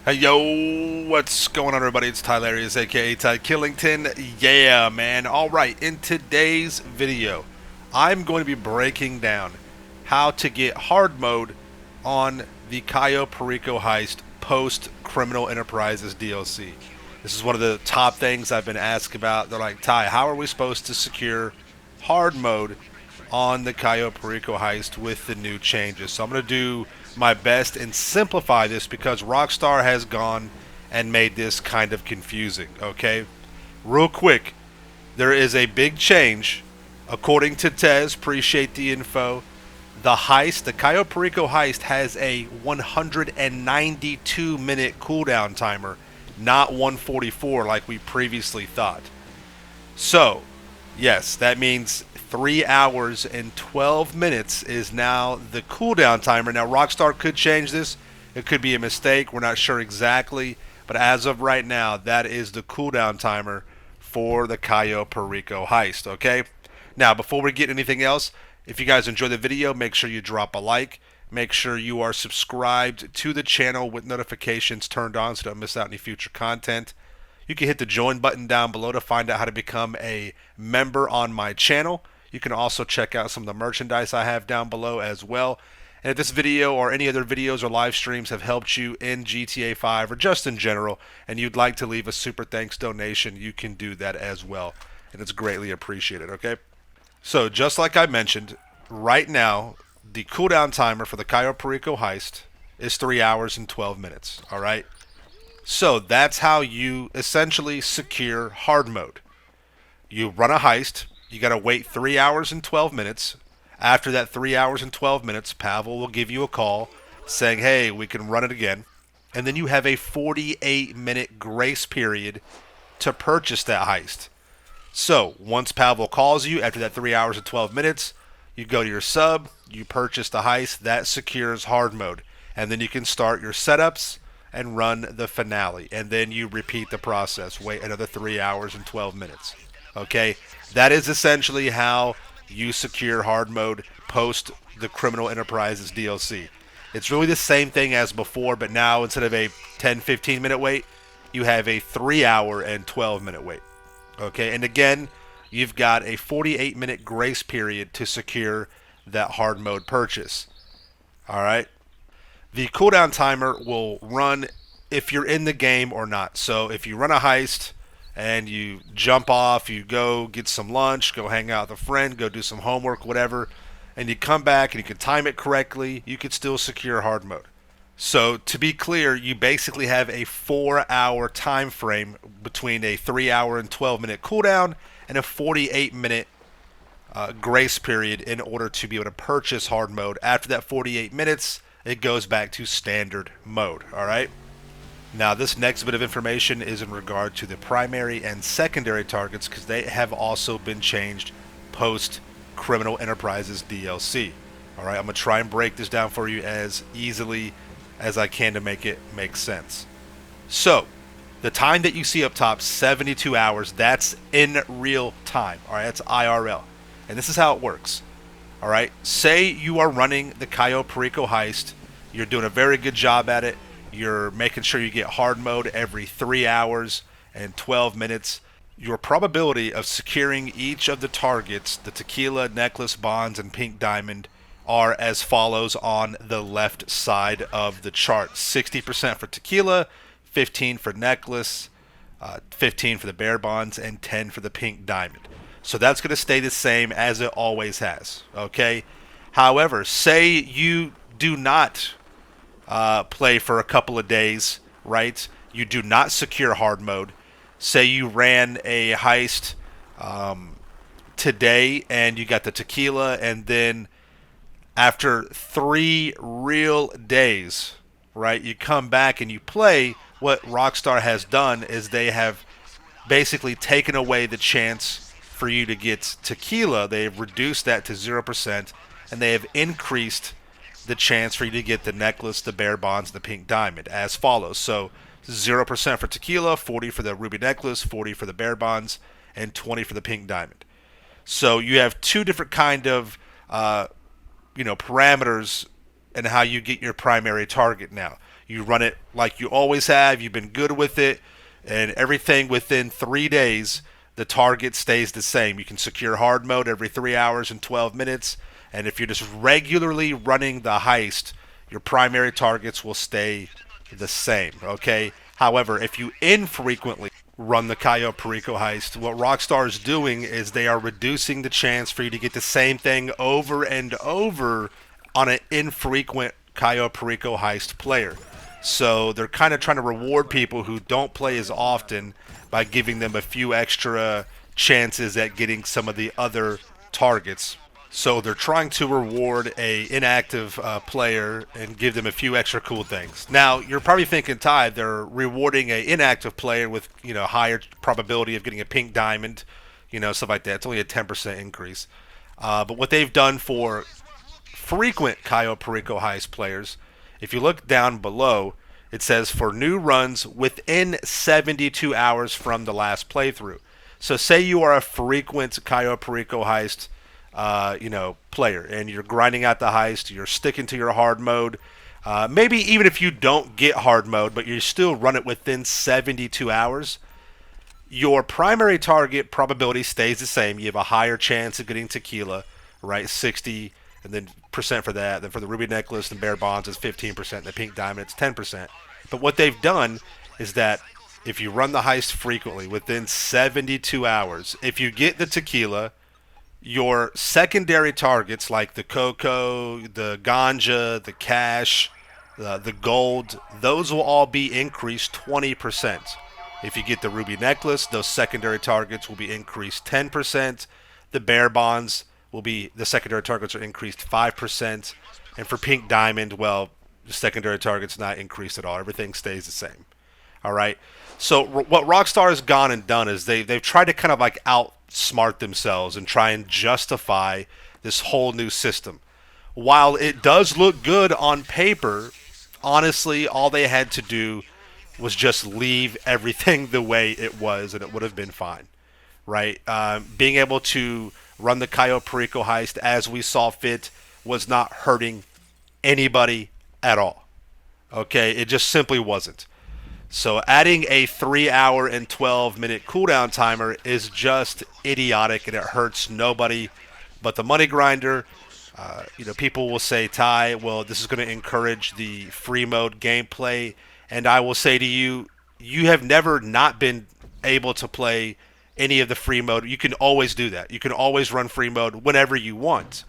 Hey yo, what's going on everybody? It's Tylarious aka Ty Killington. Yeah, man. Alright, in today's video, I'm going to be breaking down how to get hard mode on the Cayo Perico Heist post Criminal Enterprises DLC. This is one of the top things I've been asked about. They're like, Ty, how are we supposed to secure hard mode on the Cayo Perico Heist with the new changes? So I'm going to do my best and simplify this because Rockstar has gone and made this kind of confusing, okay? Real quick, there is a big change. According to Tez, appreciate the info. The heist, the Cayo Perico heist, has a 192-minute cooldown timer, not 144 like we previously thought. So, yes, that means 3 hours and 12 minutes is now the cooldown timer. Now, Rockstar could change this. It could be a mistake. We're not sure exactly. But as of right now, that is the cooldown timer for the Cayo Perico heist, okay? Now, before we get anything else, if you guys enjoy the video, make sure you drop a like. Make sure you are subscribed to the channel with notifications turned on so you don't miss out any future content. You can hit the join button down below to find out how to become a member on my channel. You can also check out some of the merchandise I have down below as well. And if this video or any other videos or live streams have helped you in GTA 5 or just in general, and you'd like to leave a super thanks donation, you can do that as well. And it's greatly appreciated, okay? So, just like I mentioned, right now, the cooldown timer for the Cayo Perico heist is 3 hours and 12 minutes, alright? So that's how you essentially secure hard mode. You run a heist, you got to wait 3 hours and 12 minutes. After that 3 hours and 12 minutes, Pavel will give you a call saying, hey, we can run it again. And then you have a 48-minute grace period to purchase that heist. So once Pavel calls you after that 3 hours and 12 minutes, you go to your sub, you purchase the heist, that secures hard mode. And then you can start your setups and run the finale. And then you repeat the process. Wait another 3 hours and 12 minutes. Okay? That is essentially how you secure hard mode post the Criminal Enterprises DLC. It's really the same thing as before, but now instead of a 10-15 minute wait, you have a 3 hour and 12 minute wait. Okay? And again, you've got a 48-minute grace period to secure that hard mode purchase. All right? The cooldown timer will run if you're in the game or not. So if you run a heist and you jump off, you go get some lunch, go hang out with a friend, go do some homework, whatever, and you come back and you can time it correctly, you could still secure hard mode. So to be clear, you basically have a 4 hour time frame between a 3 hour and 12-minute cooldown and a 48-minute grace period in order to be able to purchase hard mode. After that 48 minutes, it goes back to standard mode. All right. Now, this next bit of information is in regard to the primary and secondary targets because they have also been changed post Criminal Enterprises DLC. All right. I'm going to try and break this down for you as easily as I can to make it make sense. So, the time that you see up top, 72 hours, that's in real time. All right. That's IRL. And this is how it works. All right. Say you are running the Cayo Perico heist. You're doing a very good job at it. You're making sure you get hard mode every 3 hours and 12 minutes. Your probability of securing each of the targets, the tequila, necklace, bonds, and pink diamond, are as follows on the left side of the chart. 60% for tequila, 15 for necklace, 15 for the bear bonds, and 10 for the pink diamond. So that's going to stay the same as it always has. Okay. However, say you do not play for a couple of days, right? You do not secure hard mode. Say you ran a heist today and you got the tequila, and then after 3 real days, right, you come back and you play. What Rockstar has done is they have basically taken away the chance for you to get tequila. They have reduced that to 0%, and they have increased the chance for you to get the necklace, the bear bonds, the pink diamond as follows. So 0% for tequila, 40 for the ruby necklace, 40 for the bear bonds, and 20 for the pink diamond. So you have two different kind of parameters and how you get your primary target now. You run it like you always have. You've been good with it, and everything within 3 days, the target stays the same. You can secure hard mode every 3 hours and 12 minutes, and if you're just regularly running the heist, your primary targets will stay the same, okay? However, if you infrequently run the Cayo Perico Heist, what Rockstar is doing is they are reducing the chance for you to get the same thing over and over on an infrequent Cayo Perico Heist player. So they're kind of trying to reward people who don't play as often by giving them a few extra chances at getting some of the other targets. So they're trying to reward a inactive player and give them a few extra cool things. Now you're probably thinking, Ty, they're rewarding a inactive player with higher probability of getting a pink diamond, stuff like that. It's only a 10% increase. But what they've done for frequent Cayo Perico Heist players, if you look down below, it says for new runs within 72 hours from the last playthrough. So say you are a frequent Cayo Perico Heist player, and you're grinding out the heist, you're sticking to your hard mode. Maybe even if you don't get hard mode, but you still run it within 72 hours, your primary target probability stays the same. You have a higher chance of getting tequila, right? 60 and then percent for that. Then for the ruby necklace and bear bonds, it's 15%. The pink diamond, it's 10%. But what they've done is that if you run the heist frequently within 72 hours, if you get the tequila, your secondary targets like the cocoa, the ganja, the cash, the gold, those will all be increased 20%. If you get the ruby necklace, those secondary targets will be increased 10%. The bear bonds will be, the secondary targets are increased 5%. And for pink diamond, well, the secondary target's not increased at all. Everything stays the same. All right. So what Rockstar has gone and done is they've tried to kind of like outsmart themselves and try and justify this whole new system. While it does look good on paper, honestly, all they had to do was just leave everything the way it was, and it would have been fine, right? Being able to run the Cayo Perico Heist as we saw fit was not hurting anybody at all. Okay, it just simply wasn't. So adding a 3-hour and 12-minute cooldown timer is just idiotic, and it hurts nobody but the money grinder. People will say, Ty, well, this is going to encourage the free mode gameplay. And I will say to you, you have never not been able to play any of the free mode. You can always do that. You can always run free mode whenever you want.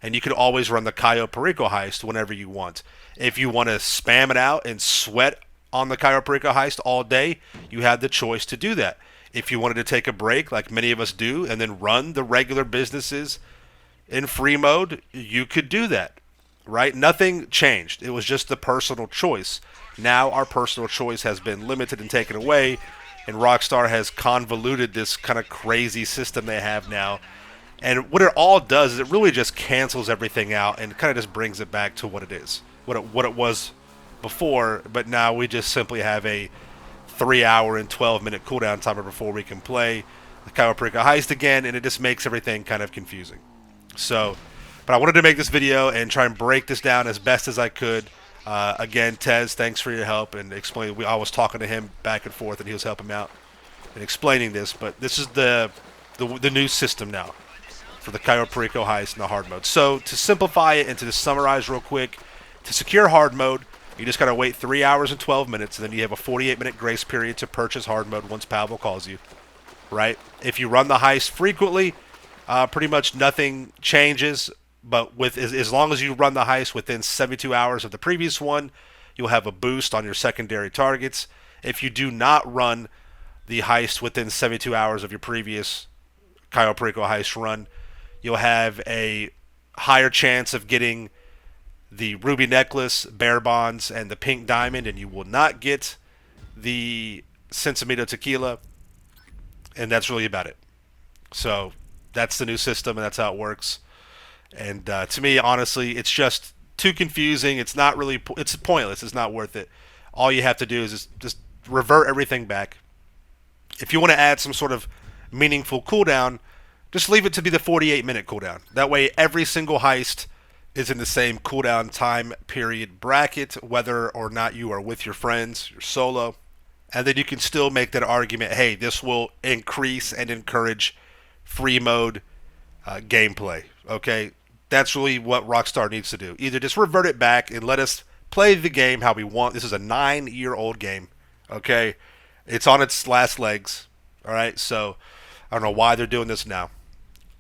And you can always run the Cayo Perico Heist whenever you want. If you want to spam it out and sweat on the Cayo Perico Heist all day, you have the choice to do that. If you wanted to take a break, like many of us do, and then run the regular businesses in free mode, you could do that, right? Nothing changed. It was just the personal choice. Now our personal choice has been limited and taken away, and Rockstar has convoluted this kind of crazy system they have now. And what it all does is it really just cancels everything out and kind of just brings it back to what it is, what it was before. But now we just simply have a 3-hour and 12-minute cooldown timer before we can play the Cayo Perico Heist again, and it just makes everything kind of confusing. So, but I wanted to make this video and try and break this down as best as I could. Again, Tez, thanks for your help and explaining. I was talking to him back and forth, and he was helping me out and explaining this. But this is the new system now for the Cayo Perico Heist in the hard mode. So to simplify it and to just summarize real quick, to secure hard mode, you just got to wait 3 hours and 12 minutes, and then you have a 48-minute grace period to purchase hard mode once Pavel calls you, right? If you run the heist frequently, pretty much nothing changes. But with as long as you run the heist within 72 hours of the previous one, you'll have a boost on your secondary targets. If you do not run the heist within 72 hours of your previous Cayo Perico Heist run, you'll have a higher chance of getting the ruby necklace, bear bonds, and the pink diamond, and you will not get the Sensimito tequila, and that's really about it. So that's the new system, and that's how it works. And to me, honestly, it's just too confusing. It's not really, it's pointless. It's not worth it. All you have to do is just revert everything back. If you want to add some sort of meaningful cooldown, just leave it to be the 48-minute cooldown. That way, every single heist is in the same cooldown time period bracket, whether or not you are with your friends, you're solo. And then you can still make that argument, hey, this will increase and encourage free mode gameplay. Okay? That's really what Rockstar needs to do. Either just revert it back and let us play the game how we want. This is a 9-year-old game. Okay? It's on its last legs. All right? So I don't know why they're doing this now.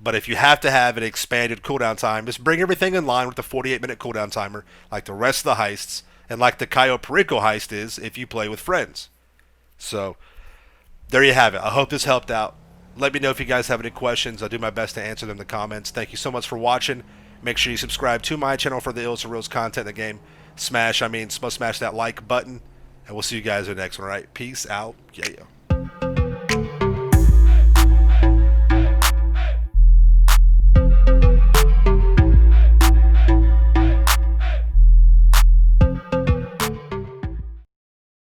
But if you have to have an expanded cooldown time, just bring everything in line with the 48-minute cooldown timer, like the rest of the heists, and like the Cayo Perico heist is if you play with friends. So there you have it. I hope this helped out. Let me know if you guys have any questions. I'll do my best to answer them in the comments. Thank you so much for watching. Make sure you subscribe to my channel for the ills and reals content in the game. Smash that like button. And we'll see you guys in the next one, all right? Peace out. Yeah.